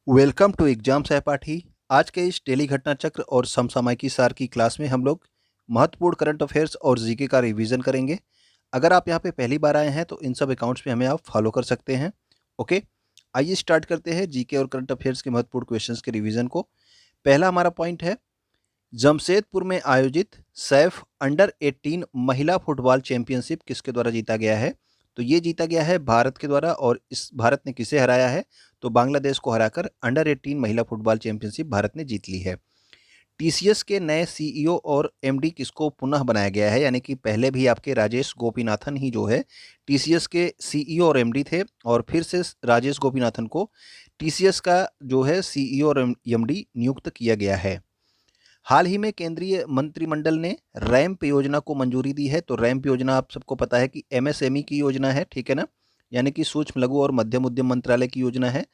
Welcome to exam सहपाठी। आज के इस डेली घटना चक्र और समसामयिकी सार की क्लास में हम लोग महत्वपूर्ण करंट अफेयर्स और जीके का रिवीजन करेंगे। अगर आप यहाँ पे पहली बार आए हैं तो इन सब अकाउंट्स में हमें आप फॉलो कर सकते हैं। ओके, आइए स्टार्ट करते हैं जीके और करंट अफेयर्स के महत्वपूर्ण क्वेश्चंस के रिवीजन को। पहला हमारा पॉइंट है, जमशेदपुर में आयोजित सैफ अंडर 18 महिला फुटबॉल चैंपियनशिप किसके द्वारा जीता गया है? तो ये जीता गया है भारत के द्वारा। और इस भारत ने किसे हराया है? तो बांग्लादेश को हराकर अंडर 18 महिला फुटबॉल चैंपियनशिप भारत ने जीत ली है। टीसीएस के नए सीईओ और एमडी किसको पुनः बनाया गया है? यानी कि पहले भी आपके राजेश गोपीनाथन ही जो है टीसीएस के सीईओ और एमडी थे, और फिर से राजेश गोपीनाथन को टीसीएस का जो है सीईओ और एमडी नियुक्त किया गया है। हाल ही में केंद्रीय मंत्रिमंडल ने रैंप योजना को मंजूरी दी है। तो रैंप योजना आप सबको पता है कि एमएसएमई की योजना है, ठीक है ना, यानी कि सूक्ष्म लघु और मध्यम उद्यम मंत्रालय की योजना है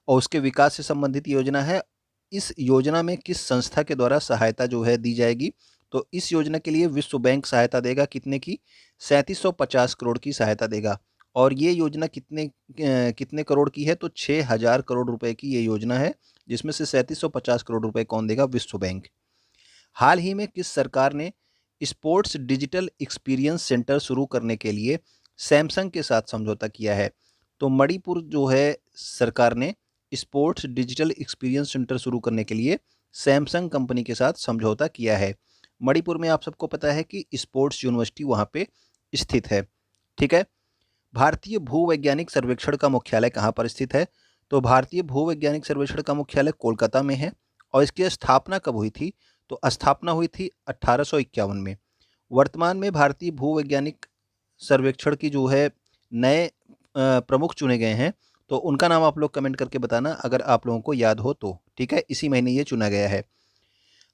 और उसके विकास से संबंधित योजना है। इस योजना में किस संस्था के द्वारा सहायता जो है दी जाएगी? तो इस योजना के लिए विश्व बैंक सहायता देगा। कितने की? 3750 करोड़ की सहायता देगा। और ये योजना कितने करोड़ की है? तो 6000 करोड़ रुपए की ये योजना है, जिसमें से 3750 करोड़ रुपए कौन देगा? विश्व बैंक। हाल ही में किस सरकार ने स्पोर्ट्स डिजिटल एक्सपीरियंस सेंटर शुरू करने के लिए सैमसंग के साथ समझौता किया है? तो मणिपुर जो है सरकार ने स्पोर्ट्स डिजिटल एक्सपीरियंस सेंटर शुरू करने के लिए सैमसंग कंपनी के साथ समझौता किया है। मणिपुर में आप सबको पता है कि स्पोर्ट्स यूनिवर्सिटी वहाँ पे स्थित है, ठीक है। भारतीय भूवैज्ञानिक सर्वेक्षण का मुख्यालय कहाँ पर स्थित है? तो भारतीय भूवैज्ञानिक सर्वेक्षण का मुख्यालय कोलकाता में है। और इसकी स्थापना कब हुई थी? तो स्थापना हुई थी 1851 में। वर्तमान में भारतीय भूवैज्ञानिक सर्वेक्षण की जो है नए प्रमुख चुने गए हैं, तो उनका नाम आप लोग कमेंट करके बताना अगर आप लोगों को याद हो तो, ठीक है। इसी महीने ये चुना गया है।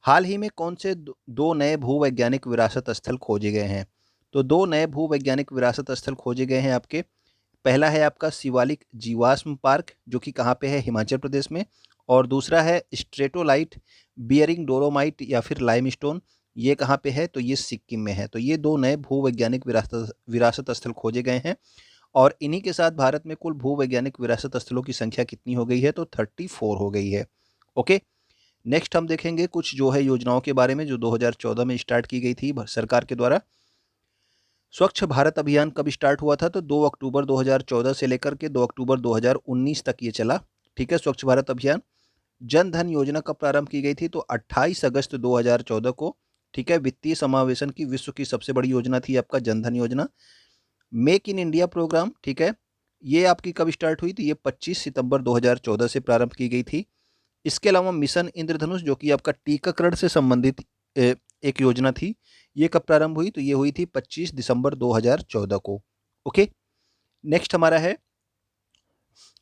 हाल ही में कौन से दो नए भूवैज्ञानिक विरासत स्थल खोजे गए हैं? तो दो नए भूवैज्ञानिक विरासत स्थल खोजे गए हैं आपके। पहला है आपका शिवालिक जीवाश्म पार्क, जो कि कहाँ पे है? हिमाचल प्रदेश में। और दूसरा है स्ट्रेटोलाइट बियरिंग डोलोमाइट या फिर लाइमस्टोन, ये कहाँ पे है? तो ये सिक्किम में है। तो ये दो नए भूवैज्ञानिक विरासत विरासत स्थल खोजे गए हैं। और इन्हीं के साथ भारत में कुल भूवैज्ञानिक विरासत स्थलों की संख्या कितनी हो गई है? तो 34 हो गई है। ओके, नेक्स्ट हम देखेंगे कुछ जो है योजनाओं के बारे में जो 2014 में स्टार्ट की गई थी सरकार के द्वारा। स्वच्छ भारत अभियान कब स्टार्ट हुआ था? तो 2 अक्टूबर 2014 से लेकर के 2 अक्टूबर 2019 तक ये चला, ठीक है, स्वच्छ भारत अभियान। जन धन योजना कब प्रारंभ की गई थी? तो 28 अगस्त 2014 को, ठीक है। वित्तीय समावेशन की विश्व की सबसे बड़ी योजना थी आपका जन धन योजना। मेक इन इंडिया प्रोग्राम, ठीक है, ये आपकी कब स्टार्ट हुई? तो ये 25 सितंबर 2014 से प्रारंभ की गई थी। इसके अलावा मिशन इंद्रधनुष, जो कि आपका टीकाकरण से संबंधित एक योजना थी, ये कब प्रारंभ हुई? तो ये हुई थी 25 दिसंबर 2014 को। ओके, नेक्स्ट हमारा है,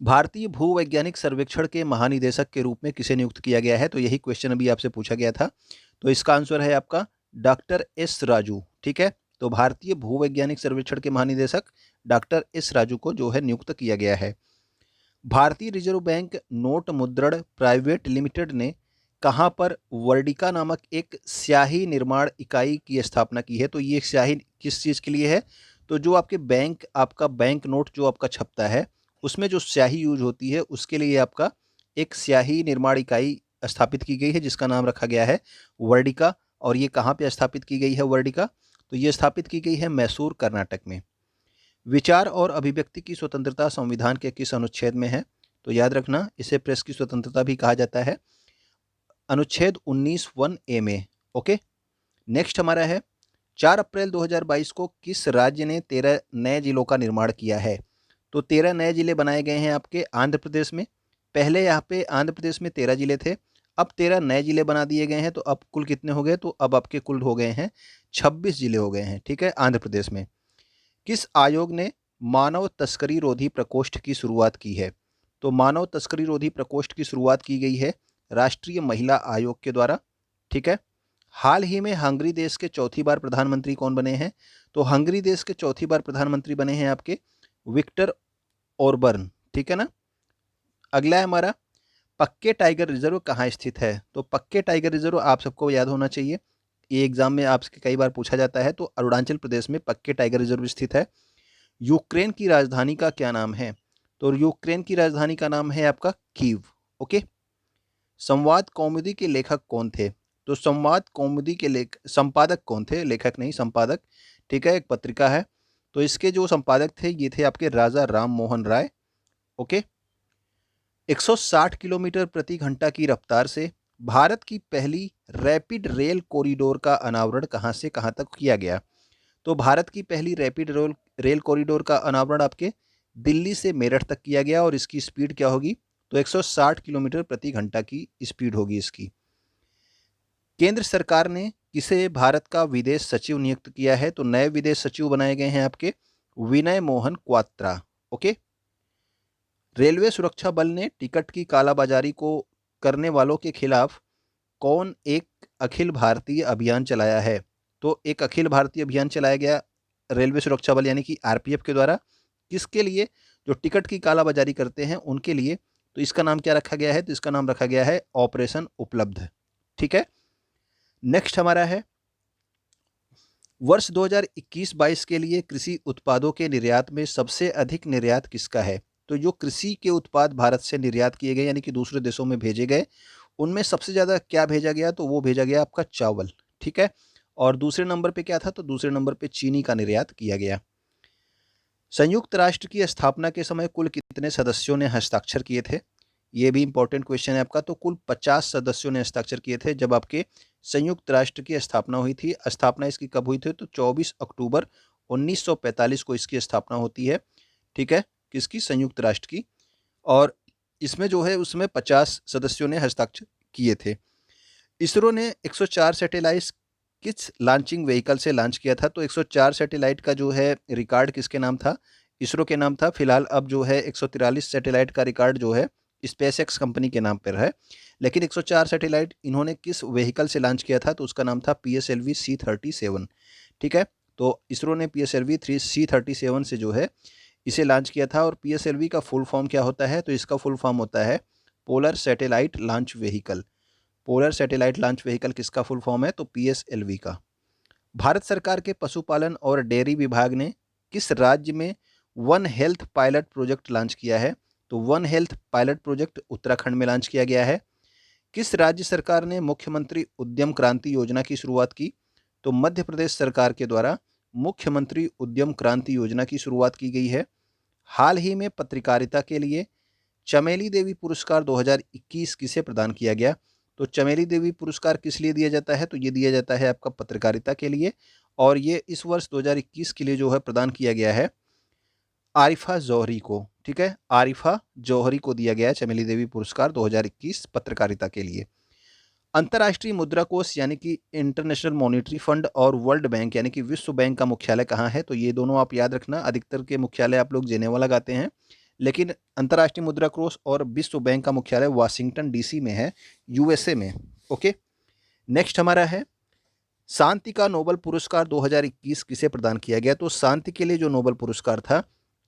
भारतीय भूवैज्ञानिक सर्वेक्षण के महानिदेशक के रूप में किसे नियुक्त किया गया है? तो यही क्वेश्चन अभी आपसे पूछा गया था। तो इसका आंसर है आपका डॉक्टर एस राजू, ठीक है। तो भारतीय भूवैज्ञानिक सर्वेक्षण के महानिदेशक डॉक्टर एस राजू को जो है नियुक्त किया गया है। भारतीय रिजर्व बैंक नोट मुद्रण प्राइवेट लिमिटेड ने कहाँ पर वर्डिका नामक एक स्याही निर्माण इकाई की स्थापना की है? तो ये स्याही किस चीज़ के लिए है? तो जो आपके बैंक, आपका बैंक नोट जो आपका छपता है, उसमें जो स्याही यूज होती है, उसके लिए आपका एक स्याही निर्माण इकाई स्थापित की गई है, जिसका नाम रखा गया है वर्डिका। और ये कहाँ पे स्थापित की गई है वर्डिका? तो ये स्थापित की गई है मैसूर, कर्नाटक में। विचार और अभिव्यक्ति की स्वतंत्रता संविधान के किस अनुच्छेद में है? तो याद रखना, इसे प्रेस की स्वतंत्रता भी कहा जाता है, अनुच्छेद 19(1)(a) में। ओके, नेक्स्ट हमारा है, 4 अप्रैल 2022 को किस राज्य ने 13 नए जिलों का निर्माण किया है? तो 13 नए जिले बनाए गए हैं आपके आंध्र प्रदेश में। पहले यहाँ पे आंध्र प्रदेश में 13 जिले थे, अब 13 नए जिले बना दिए गए हैं। तो अब कुल कितने हो गए? तो अब आपके कुल हो गए हैं 26 जिले हो गए हैं, ठीक है, आंध्र प्रदेश में। किस आयोग ने मानव तस्करी रोधी प्रकोष्ठ की शुरुआत की है? तो मानव तस्करी रोधी प्रकोष्ठ की शुरुआत की गई है राष्ट्रीय महिला आयोग के द्वारा, ठीक है। हाल ही में हंगरी देश के चौथी बार प्रधानमंत्री कौन बने हैं? तो हंगरी देश के चौथी बार प्रधानमंत्री बने हैं आपके विक्टर ओरबर्न, ठीक है ना। अगला है हमारा, पक्के टाइगर रिजर्व कहाँ स्थित है? तो पक्के टाइगर रिजर्व आप सबको याद होना चाहिए, ये एग्जाम में आपसे कई बार पूछा जाता है। तो अरुणाचल प्रदेश में पक्के टाइगर रिजर्व स्थित है। यूक्रेन की राजधानी का क्या नाम है? तो यूक्रेन की राजधानी का नाम है आपका कीव, ओके। संवाद कौमुदी के लेखक कौन थे? तो संवाद कौमुदी के संपादक कौन थे? लेखक नहीं, संपादक। ठीक है, एक पत्रिका है। तो इसके जो संपादक थे ये थे आपके राजा राम मोहन राय। ओके। 160 किलोमीटर प्रति घंटा की रफ्तार से भारत की पहली रैपिड रेल कॉरिडोर का अनावरण कहाँ से कहाँ तक किया गया? तो भारत की पहली रैपिड रेल कॉरिडोर का अनावरण आपके दिल्ली से मेरठ तक किया गया और इसकी स्पीड क्या होगी? तो 160 किलोमीटर प्रति घंटा की स्पीड होगी इसकी। केंद्र सरकार ने किसे भारत का विदेश सचिव नियुक्त किया है? तो नए विदेश सचिव बनाए गए हैं आपके विनय मोहन क्वात्रा। ओके। रेलवे सुरक्षा बल ने टिकट की कालाबाजारी को करने वालों के खिलाफ कौन एक अखिल भारतीय अभियान चलाया है? तो एक अखिल भारतीय अभियान चलाया गया रेलवे सुरक्षा बल यानी कि आरपीएफ के द्वारा। किसके लिए? जो टिकट की कालाबाजारी करते हैं उनके लिए। तो इसका नाम क्या रखा गया है? तो इसका नाम रखा गया है ऑपरेशन उपलब्ध। ठीक है। नेक्स्ट हमारा है वर्ष 2021-22 के लिए कृषि उत्पादों के निर्यात में सबसे अधिक निर्यात किसका है? तो जो कृषि के उत्पाद भारत से निर्यात किए गए यानी कि दूसरे देशों में भेजे गए, उनमें सबसे ज़्यादा क्या भेजा गया? तो वो भेजा गया आपका चावल। ठीक है। और दूसरे नंबर पे क्या था? तो दूसरे नंबर पे चीनी का निर्यात किया गया। संयुक्त राष्ट्र की स्थापना के समय कुल कितने सदस्यों ने हस्ताक्षर किए थे? ये भी इंपॉर्टेंट क्वेश्चन है आपका। तो कुल 50 सदस्यों ने हस्ताक्षर किए थे जब आपके संयुक्त राष्ट्र की स्थापना हुई थी। स्थापना इसकी कब हुई थी? तो 24 अक्टूबर 1945 को इसकी स्थापना होती है। ठीक है, किसकी? संयुक्त राष्ट्र की। और इसमें जो है उसमें 50 सदस्यों ने हस्ताक्षर किए थे। इसरो ने 104 सैटेलाइट किस लॉन्चिंग व्हीकल से लॉन्च किया था? तो 104 सैटेलाइट का जो है रिकॉर्ड किसके नाम था? इसरो के नाम था। फिलहाल अब जो है 143 सैटेलाइट का रिकॉर्ड जो है स्पेस एक्स कंपनी के नाम पर है। लेकिन 104 सैटेलाइट इन्होंने किस व्हीकल से लॉन्च किया था? तो उसका नाम था PSLV C-37। ठीक है। तो इसरो ने PSLV C-37 से जो है इसे लॉन्च किया था। और PSLV का फुल फॉर्म क्या होता है? तो इसका फुल फॉर्म होता है polar satellite launch vehicle. Polar satellite launch vehicle किसका फुल फॉर्म है? तो PSLV का। भारत सरकार के पशुपालन और डेयरी विभाग ने किस राज्य में one health pilot project launch किया है? तो one health pilot project Uttarakhand में लॉन्च किया गया है। किस राज्य सरकार ने मुख्यमंत्री उद्यम क्रांति योजना की शुरुआत की? तो मध्य प्रदेश सरकार के द्वारा मुख्यमंत्री उद्यम क्रांति योजना की शुरुआत की गई है। हाल ही में पत्रकारिता के लिए चमेली देवी पुरस्कार 2021 किसे प्रदान किया गया? तो चमेली देवी पुरस्कार किस लिए दिया जाता है? तो ये दिया जाता है आपका पत्रकारिता के लिए। और ये इस वर्ष 2021 के लिए जो है प्रदान किया गया है आरिफा जौहरी को। ठीक है, आरिफा जौहरी को दिया गया है चमेली देवी पुरस्कार 2021 पत्रकारिता के लिए। अंतर्राष्ट्रीय मुद्रा कोष यानी कि इंटरनेशनल मॉनिटरी फंड और वर्ल्ड बैंक यानी कि विश्व बैंक का मुख्यालय कहाँ है? तो ये दोनों आप याद रखना। अधिकतर के मुख्यालय आप लोग जेनेवा लगाते हैं, लेकिन अंतर्राष्ट्रीय मुद्रा कोष और विश्व बैंक का मुख्यालय वाशिंगटन DC में है, USA में। ओके। नेक्स्ट हमारा है शांति का नोबेल पुरस्कार 2021 किसे प्रदान किया गया? तो शांति के लिए जो नोबेल पुरस्कार था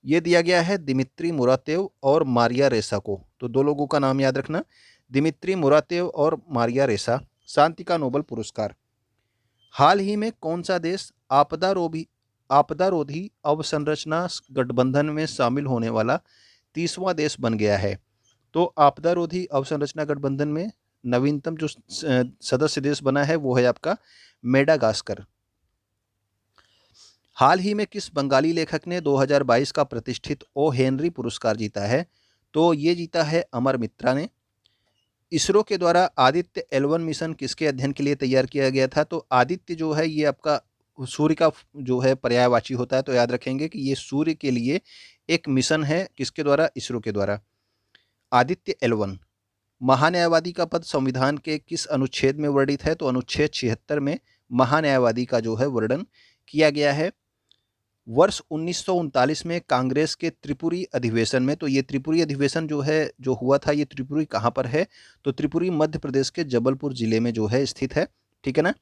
ये दिया गया है दिमित्री मुरातेव और मारिया रेसा को। तो दो लोगों का नाम याद रखना, दिमित्री मुरातेव और मारिया रेसा, शांति का नोबेल पुरस्कार। हाल ही में कौन सा देश आपदारोधी अवसंरचना गठबंधन में शामिल होने वाला 30वां देश बन गया है? तो आपदारोधी अवसंरचना गठबंधन में नवीनतम जो सदस्य देश बना है वो है आपका मेडागास्कर। हाल ही में किस बंगाली लेखक ने 2022 का प्रतिष्ठित ओ हेनरी पुरस्कार जीता है? तो ये जीता है अमर मित्रा ने। इसरो के द्वारा आदित्य L1 मिशन किसके अध्ययन के लिए तैयार किया गया था? तो आदित्य जो है ये आपका सूर्य का जो है पर्यायवाची होता है। तो याद रखेंगे कि ये सूर्य के लिए एक मिशन है। किसके द्वारा? इसरो के द्वारा। आदित्य L1। महान्यायवादी का पद संविधान के किस अनुच्छेद में वर्णित है? तो अनुच्छेद 76 में महान्यायवादी का जो है वर्णन किया गया है। वर्ष 1939 में कांग्रेस के त्रिपुरी अधिवेशन में, तो ये त्रिपुरी अधिवेशन जो है जो हुआ था ये त्रिपुरी कहाँ पर है? तो त्रिपुरी मध्य प्रदेश के जबलपुर जिले में जो है स्थित है। ठीक है ना।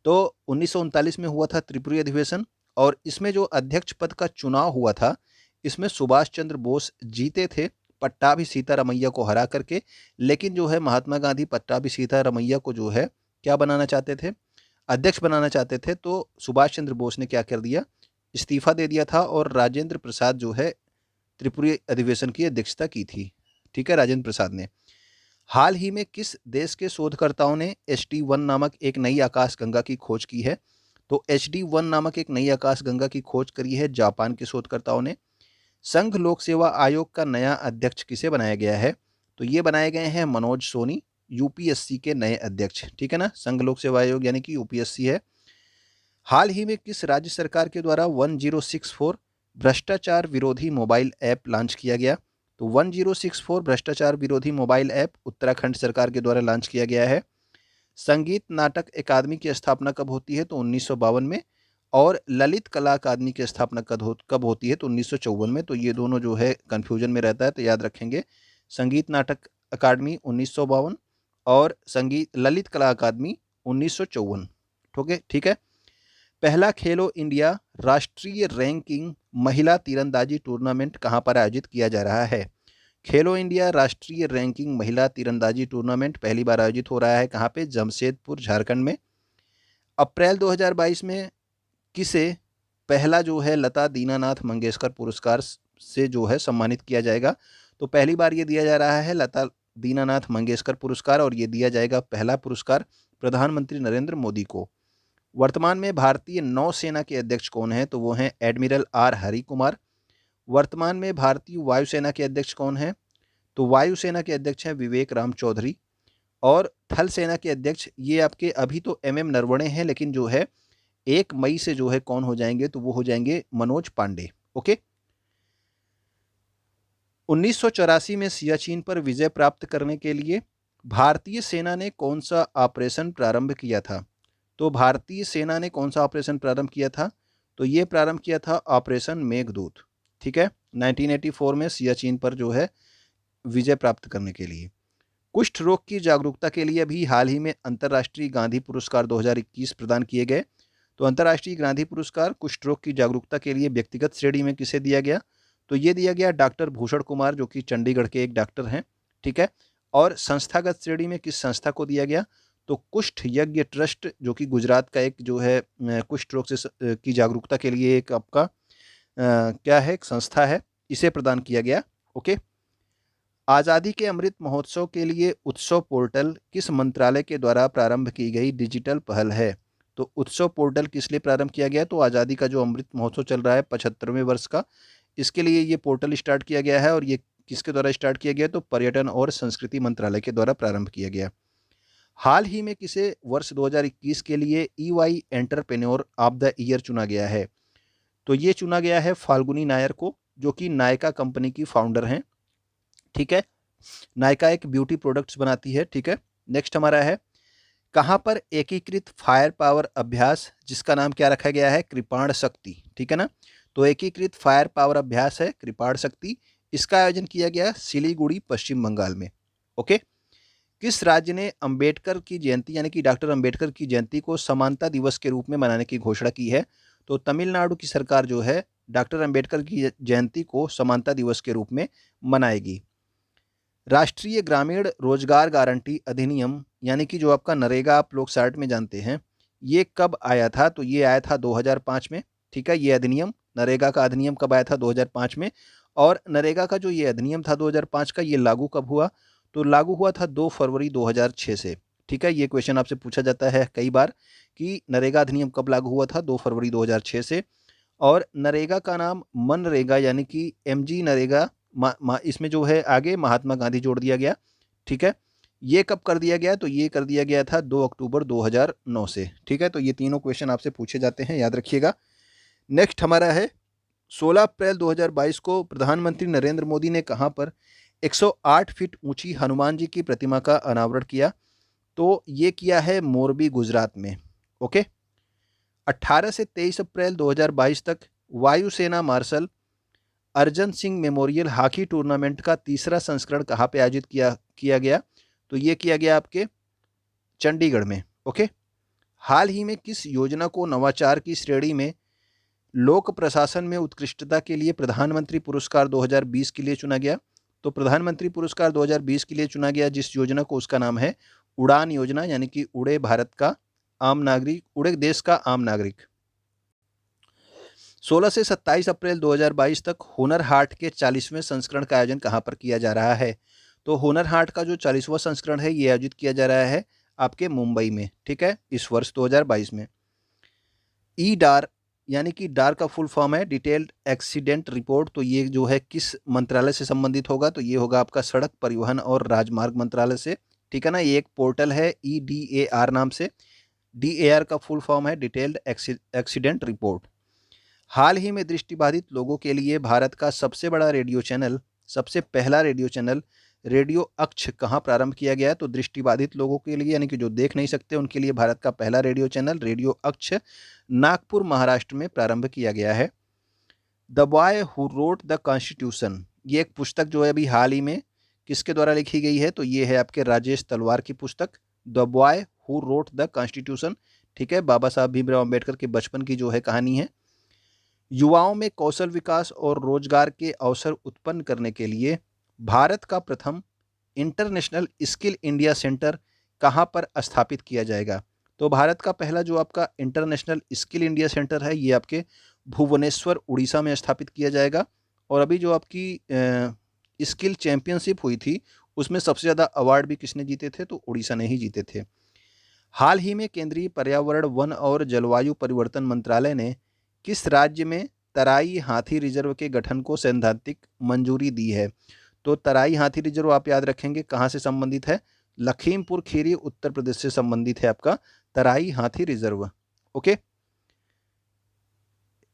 तो 1939 में हुआ था त्रिपुरी अधिवेशन और इसमें जो अध्यक्ष पद का चुनाव हुआ था इसमें सुभाष चंद्र बोस जीते थे पट्टाभी सीतारमैया को हरा करके। लेकिन जो है महात्मा गांधी पट्टाभी सीतारमैया को जो है क्या बनाना चाहते थे? अध्यक्ष बनाना चाहते थे। तो सुभाष चंद्र बोस ने क्या कर दिया? इस्तीफा दे दिया था और राजेंद्र प्रसाद जो है त्रिपुरी अधिवेशन की अध्यक्षता की थी। ठीक है, राजेंद्र प्रसाद ने। हाल ही में किस देश के शोधकर्ताओं ने HD-1 नामक एक नई आकाशगंगा की खोज की है? तो HD-1 नामक एक नई आकाशगंगा की खोज करी है जापान के शोधकर्ताओं ने। संघ लोक सेवा आयोग का नया अध्यक्ष किसे बनाया गया है? तो ये बनाए गए हैं मनोज सोनी, यूपीएससी के नए अध्यक्ष। ठीक है ना, संघ लोक सेवा आयोग यानी कि यूपीएससी है। हाल ही में किस राज्य सरकार के द्वारा 1064 भ्रष्टाचार विरोधी मोबाइल ऐप लॉन्च किया गया? तो 1064 भ्रष्टाचार विरोधी मोबाइल ऐप उत्तराखंड सरकार के द्वारा लॉन्च किया गया है। संगीत नाटक अकादमी की स्थापना कब होती है? तो 1952 में। और ललित कला अकादमी की स्थापना कब होती है? तो 1954 में। तो ये दोनों जो है कन्फ्यूजन में रहता है, तो याद रखेंगे संगीत नाटक अकादमी 1952 और संगीत ललित कला अकादमी 1954। ठीक है। पहला खेलो इंडिया राष्ट्रीय रैंकिंग महिला तीरंदाजी टूर्नामेंट कहाँ पर आयोजित किया जा रहा है? खेलो इंडिया राष्ट्रीय रैंकिंग महिला तीरंदाजी टूर्नामेंट पहली बार आयोजित हो रहा है कहाँ पे? जमशेदपुर, झारखंड में। अप्रैल 2022 में किसे पहला जो है लता दीनानाथ मंगेशकर पुरस्कार से जो है सम्मानित किया जाएगा? तो पहली बार ये दिया जा रहा है लता दीनानाथ मंगेशकर पुरस्कार, और ये दिया जाएगा पहला पुरस्कार प्रधानमंत्री नरेंद्र मोदी को। वर्तमान में भारतीय नौसेना के अध्यक्ष कौन है? तो वो हैं एडमिरल आर हरि कुमार। वर्तमान में भारतीय वायुसेना के अध्यक्ष कौन है? तो वायुसेना के अध्यक्ष हैं विवेक राम चौधरी। और थल सेना के अध्यक्ष ये आपके अभी तो MM नरवणे हैं, लेकिन जो है 1 मई से जो है कौन हो जाएंगे? तो वो हो जाएंगे मनोज पांडे। ओके। 1984 में सियाचिन पर विजय प्राप्त करने के लिए भारतीय सेना ने कौन सा ऑपरेशन प्रारंभ किया था? तो भारतीय सेना ने कौन सा ऑपरेशन प्रारंभ किया था? तो ये प्रारंभ किया था ऑपरेशन मेघदूत। ठीक है, 1984 में सियाचिन पर जो है विजय प्राप्त करने के लिए। कुष्ठ रोग की जागरूकता के लिए भी हाल ही में अंतर्राष्ट्रीय गांधी पुरस्कार 2021 प्रदान किए गए। तो अंतर्राष्ट्रीय गांधी पुरस्कार कुष्ठ रोग की जागरूकता के लिए व्यक्तिगत श्रेणी में किसे दिया गया? तो ये दिया गया डॉक्टर भूषण कुमार, जो कि चंडीगढ़ के एक डॉक्टर हैं। ठीक है। और संस्थागत श्रेणी में किस संस्था को दिया गया? तो कुष्ठ यज्ञ ट्रस्ट, जो कि गुजरात का एक जो है कुष्ठ रोग से की जागरूकता के लिए एक आपका क्या है, एक संस्था है, इसे प्रदान किया गया। ओके। आज़ादी के अमृत महोत्सव के लिए उत्सव पोर्टल किस मंत्रालय के द्वारा प्रारंभ की गई डिजिटल पहल है? तो उत्सव पोर्टल किस लिए प्रारंभ किया गया? तो आज़ादी का जो अमृत महोत्सव चल रहा है 75वें वर्ष का, इसके लिए ये पोर्टल स्टार्ट किया गया है। और ये किसके द्वारा स्टार्ट किया गया? तो पर्यटन और संस्कृति मंत्रालय के द्वारा प्रारंभ किया गया। हाल ही में किसे वर्ष 2021 के लिए EY entrepreneur of the year चुना गया है? तो ये चुना गया है फाल्गुनी नायर को, जो कि नायका कंपनी की फाउंडर हैं। ठीक है, नायका एक ब्यूटी प्रोडक्ट्स बनाती है। ठीक है। नेक्स्ट हमारा है, कहाँ पर एकीकृत फायर पावर अभ्यास जिसका नाम क्या रखा गया है? कृपाण शक्ति। ठीक है ना, तो एकीकृत फायर पावर अभ्यास है कृपाण शक्ति, इसका आयोजन किया गया सिलीगुड़ी, पश्चिम बंगाल में। ओके। किस राज्य ने अंबेडकर की जयंती यानी कि डॉक्टर अंबेडकर की जयंती को समानता दिवस के रूप में मनाने की घोषणा की है? तो तमिलनाडु की सरकार जो है डॉक्टर अंबेडकर की जयंती को समानता दिवस के रूप में मनाएगी। राष्ट्रीय ग्रामीण रोजगार गारंटी अधिनियम यानी कि जो आपका नरेगा आप लोग शार्ट में जानते हैं, ये कब आया था? तो ये आया था 2005 में। ठीक है, ये अधिनियम, नरेगा का अधिनियम कब आया था? 2005 में। और नरेगा का जो ये अधिनियम था 2005 का, ये लागू कब हुआ? तो लागू हुआ था 2 फरवरी 2006 से। ठीक है, ये क्वेश्चन आपसे पूछा जाता है कई बार कि नरेगा अधिनियम कब लागू हुआ था? 2 फरवरी 2006 से। और नरेगा का नाम मनरेगा यानी कि MG नरेगा, इसमें जो है आगे महात्मा गांधी जोड़ दिया गया। ठीक है, ये कब कर दिया गया? तो ये कर दिया गया था 2 अक्टूबर 2009 से। ठीक है, तो ये तीनों क्वेश्चन आपसे पूछे जाते हैं, याद रखिएगा। नेक्स्ट हमारा है, 16 अप्रैल 2022 को प्रधानमंत्री नरेंद्र मोदी ने कहाँ पर 108 फीट ऊंची हनुमान जी की प्रतिमा का अनावरण किया? तो ये किया है मोरबी, गुजरात में। ओके। 18 से 23 अप्रैल 2022 तक वायुसेना martial Arjan Singh memorial hockey tournament का तीसरा संस्करण कहाँ पे आयोजित किया गया? तो ये किया गया आपके चंडीगढ़ में। ओके। हाल ही में किस योजना को नवाचार की श्रेणी में लोक प्रशासन में उत्कृष्टता के लिए प्रधानमंत्री पुरस्कार 2020 के लिए चुना गया? तो प्रधानमंत्री पुरस्कार 2020 के लिए चुना गया जिस योजना को, उसका नाम है उड़ान योजना, यानी कि उड़े भारत का आम नागरिक, उड़े देश का आम नागरिक। 16 से 27 अप्रैल 2022 तक हुनर हाट के 40वें संस्करण का आयोजन कहाँ पर किया जा रहा है? तो हुनर हाट का जो 40वां संस्करण है ये आयोजित किया जा रहा है आपके मुंबई में, ठीक है, इस वर्ष 2022 में। ई डार यानी कि डार का फुल फॉर्म है डिटेल्ड एक्सीडेंट रिपोर्ट। तो ये जो है किस मंत्रालय से संबंधित होगा, तो ये होगा आपका सड़क परिवहन और राजमार्ग मंत्रालय से, ठीक है ना। ये एक पोर्टल है EDAR नाम से। DAR का फुल फॉर्म है डिटेल्ड एक्सीडेंट रिपोर्ट। हाल ही में दृष्टिबाधित लोगों के लिए भारत का सबसे बड़ा रेडियो चैनल, सबसे पहला रेडियो चैनल रेडियो अक्ष कहाँ प्रारंभ किया गया है, तो दृष्टिबाधित लोगों के लिए यानी कि जो देख नहीं सकते उनके लिए भारत का पहला रेडियो चैनल रेडियो अक्ष नागपुर महाराष्ट्र में प्रारंभ किया गया है। The boy who wrote the constitution, ये एक पुस्तक जो है अभी हाल ही में किसके द्वारा लिखी गई है, तो ये है आपके राजेश तलवार की पुस्तक the boy who wrote the constitution, ठीक है, बाबा साहब भीमराव अम्बेडकर के बचपन की जो है कहानी है। युवाओं में कौशल विकास और रोजगार के अवसर उत्पन्न करने के लिए भारत का प्रथम इंटरनेशनल स्किल इंडिया सेंटर कहाँ पर स्थापित किया जाएगा, तो भारत का पहला जो आपका इंटरनेशनल स्किल इंडिया सेंटर है ये आपके भुवनेश्वर उड़ीसा में स्थापित किया जाएगा। और अभी जो आपकी स्किल चैंपियनशिप हुई थी उसमें सबसे ज़्यादा अवार्ड भी किसने जीते थे, तो उड़ीसा ने ही जीते थे। हाल ही में केंद्रीय पर्यावरण, वन और जलवायु परिवर्तन मंत्रालय ने किस राज्य में तराई हाथी रिजर्व के गठन को सैद्धांतिक मंजूरी दी है, तो तराई हाथी रिजर्व आप याद रखेंगे कहाँ से संबंधित है, लखीमपुर खीरी उत्तर प्रदेश से संबंधित है आपका तराई हाथी reserve. Okay.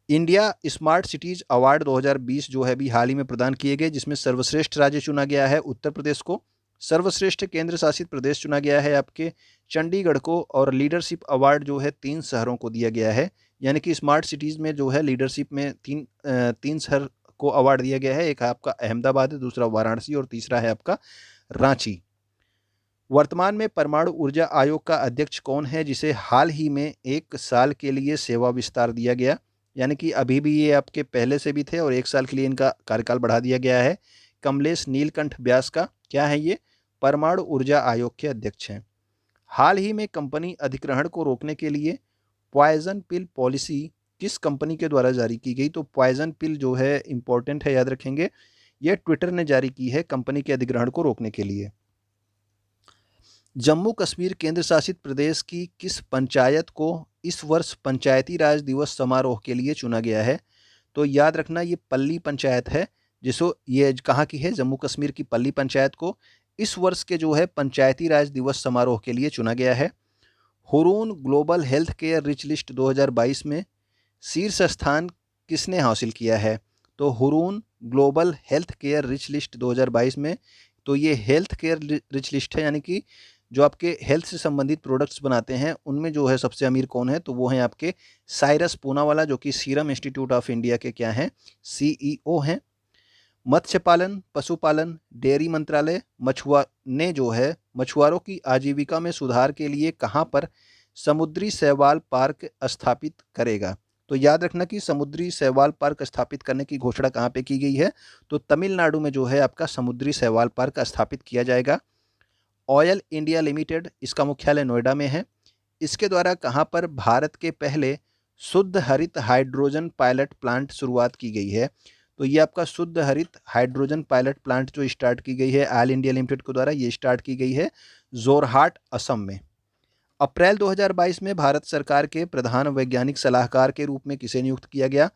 India smart cities award 2020 जो है अभी हाल ही में प्रदान किए गए, जिसमें सर्वश्रेष्ठ राज्य चुना गया है उत्तर प्रदेश को, सर्वश्रेष्ठ केंद्र शासित प्रदेश चुना गया है आपके चंडीगढ़ को, और लीडरशिप अवार्ड जो है 3 शहरों को दिया गया है। यानी कि स्मार्ट सिटीज़ में जो है लीडरशिप में तीन शहर को अवार्ड दिया गया है। एक आपका अहमदाबाद है, दूसरा वाराणसी और तीसरा है आपका रांची। वर्तमान में परमाणु ऊर्जा आयोग का अध्यक्ष कौन है जिसे हाल ही में 1 साल के लिए सेवा विस्तार दिया गया, यानी कि अभी भी ये आपके पहले से भी थे और 1 साल के लिए इनका कार्यकाल बढ़ा दिया गया है। कमलेश नीलकंठ व्यास का क्या है, ये परमाणु ऊर्जा आयोग के अध्यक्ष हैं। हाल ही में कंपनी अधिग्रहण को रोकने के लिए पॉइजन पिल पॉलिसी किस कंपनी के द्वारा जारी की गई, तो पॉइजन पिल जो है इंपॉर्टेंट है, याद रखेंगे, ये ट्विटर ने जारी की है कंपनी के अधिग्रहण को रोकने के लिए। जम्मू कश्मीर केंद्र शासित प्रदेश की किस पंचायत को इस वर्ष पंचायती राज दिवस समारोह के लिए चुना गया है, तो याद रखना ये पल्ली पंचायत है, जिसको ये कहाँ की है, जम्मू कश्मीर की पल्ली पंचायत को इस वर्ष के जो है पंचायती राज दिवस समारोह के लिए चुना गया है। Hurun global health care rich list 2022 में शीर्ष स्थान किसने हासिल किया है, तो Hurun global health care rich list 2022 में, तो ये हेल्थ केयर रिच लिस्ट है, यानी कि जो आपके हेल्थ से संबंधित प्रोडक्ट्स बनाते हैं उनमें जो है सबसे अमीर कौन है, तो वो हैं आपके साइरस पूनावाला, जो कि सीरम इंस्टीट्यूट ऑफ इंडिया के क्या हैं, CEO हैं। मत्स्य पालन, पशुपालन, डेयरी मंत्रालय ने जो है मछुआरों की आजीविका में सुधार के लिए कहाँ पर समुद्री शैवाल पार्क स्थापित करेगा, तो याद रखना कि समुद्री शैवाल पार्क स्थापित करने की घोषणा कहाँ पे की गई है, तो तमिलनाडु में जो है आपका समुद्री शैवाल पार्क स्थापित किया जाएगा। ऑयल इंडिया लिमिटेड, इसका मुख्यालय नोएडा में है। इसके द्वारा कहाँ पर भारत के पहले शुद्ध हरित हाइड्रोजन पायलट प्लांट शुरुआत की गई है, तो ये आपका शुद्ध हरित हाइड्रोजन पायलट प्लांट जो स्टार्ट की गई है ऑयल इंडिया लिमिटेड के द्वारा, ये स्टार्ट की गई है जोरहाट, असम में। अप्रैल 2022 में भारत सरकार के प्रधान वैज्ञानिक सलाहकार के रूप में किसे नियुक्त किया गया,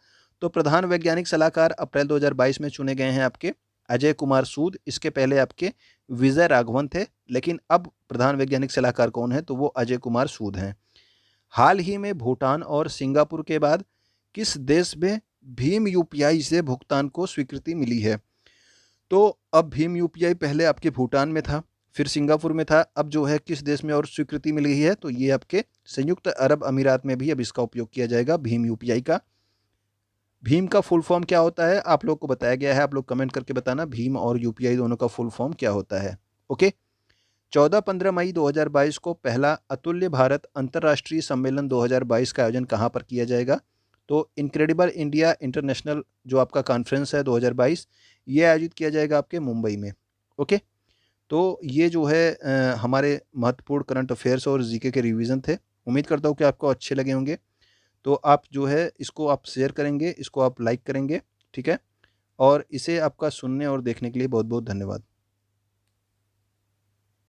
तो प्रधान वैज्ञानिक सलाहकार अप्रैल 2022 में चुने गए हैं आपके अजय कुमार सूद। इसके पहले आपके विजय राघवन थे, लेकिन अब प्रधान वैज्ञानिक सलाहकार कौन है, तो वो अजय कुमार सूद हैं। हाल ही में भूटान और सिंगापुर के बाद किस देश में भीम UPI से भुगतान को स्वीकृति मिली है, तो अब भीम UPI पहले आपके भूटान में था, फिर सिंगापुर में था, अब जो है किस देश में और स्वीकृति मिल गई है, तो ये आपके संयुक्त अरब अमीरात में भी अब इसका उपयोग किया जाएगा भीम UPI का। भीम का फुल फॉर्म क्या होता है आप लोग को बताया गया है, आप लोग कमेंट करके बताना भीम और UPI दोनों का फुल फॉर्म क्या होता है। ओके। 14-15 मई 2022 को पहला अतुल्य भारत अंतर्राष्ट्रीय सम्मेलन 2022 का आयोजन कहाँ पर किया जाएगा, तो इनक्रेडिबल इंडिया इंटरनेशनल जो आपका कॉन्फ्रेंस है 2022, ये आयोजित किया जाएगा आपके मुंबई में। ओके। तो ये जो है हमारे महत्वपूर्ण करंट अफेयर्स और जीके के रिवीजन थे। उम्मीद करता हूँ कि आपको अच्छे लगे होंगे। तो आप जो है इसको आप शेयर करेंगे, इसको आप लाइक करेंगे, ठीक है, और इसे आपका सुनने और देखने के लिए बहुत बहुत धन्यवाद।